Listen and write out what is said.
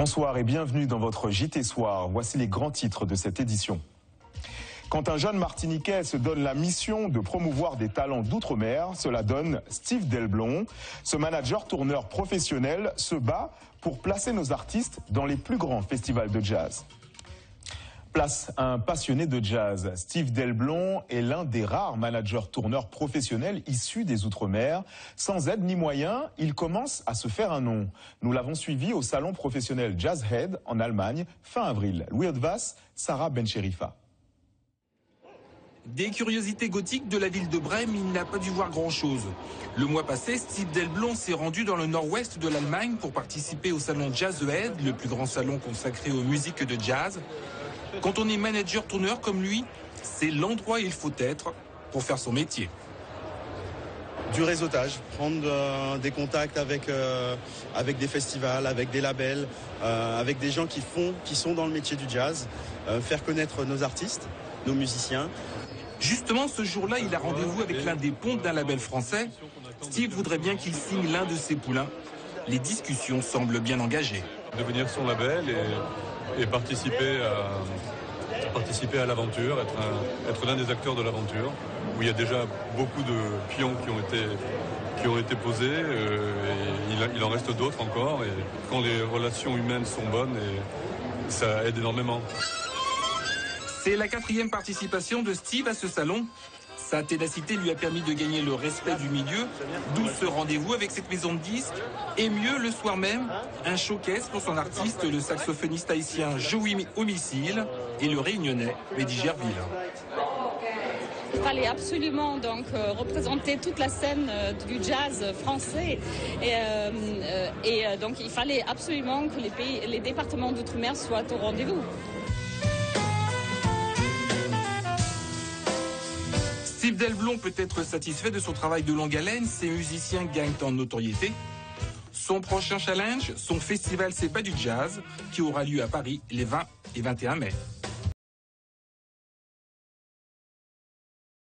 Bonsoir et bienvenue dans votre JT Soir. Voici les grands titres de cette édition. Quand un jeune Martiniquais se donne la mission de promouvoir des talents d'outre-mer, cela donne Steve Delblon. Ce manager-tourneur professionnel se bat pour placer nos artistes dans les plus grands festivals de jazz. Place à un passionné de jazz. Steve Delblon est l'un des rares managers-tourneurs professionnels issus des Outre-mer. Sans aide ni moyens, il commence à se faire un nom. Nous l'avons suivi au salon professionnel Jazzhead en Allemagne, fin avril. Louis Haudevas, Sarah Bencherifa. Des curiosités gothiques de la ville de Brême, il n'a pas dû voir grand-chose. Le mois passé, Steve Delblon s'est rendu dans le nord-ouest de l'Allemagne pour participer au salon Jazzhead, le plus grand salon consacré aux musiques de jazz. Quand on est manager-tourneur comme lui, c'est l'endroit où il faut être pour faire son métier. Du réseautage, prendre des contacts avec des festivals, avec des labels, avec des gens qui sont dans le métier du jazz, faire connaître nos artistes, nos musiciens. Justement, ce jour-là, il a rendez-vous avec l'un des pontes d'un label français. Steve voudrait bien qu'il signe l'un de ses poulains. Les discussions semblent bien engagées. Devenir son label et participer à l'aventure, être l'un des acteurs de l'aventure, où il y a déjà beaucoup de pions qui ont été posés, et il en reste d'autres encore, et quand les relations humaines sont bonnes, et ça aide énormément. C'est la 4e participation de Steve à ce salon. Sa ténacité lui a permis de gagner le respect du milieu, d'où ce rendez-vous avec cette maison de disques. Et mieux, le soir même, un showcase pour son artiste, le saxophoniste haïtien Joey Homicile et le réunionnais Mehdi Gerville. Il fallait absolument donc représenter toute la scène du jazz français et donc il fallait absolument que les départements d'outre-mer soient au rendez-vous. Steve Delblon peut être satisfait de son travail de longue haleine, ses musiciens gagnent en notoriété. Son prochain challenge, son festival C'est pas du jazz, qui aura lieu à Paris les 20 et 21 mai.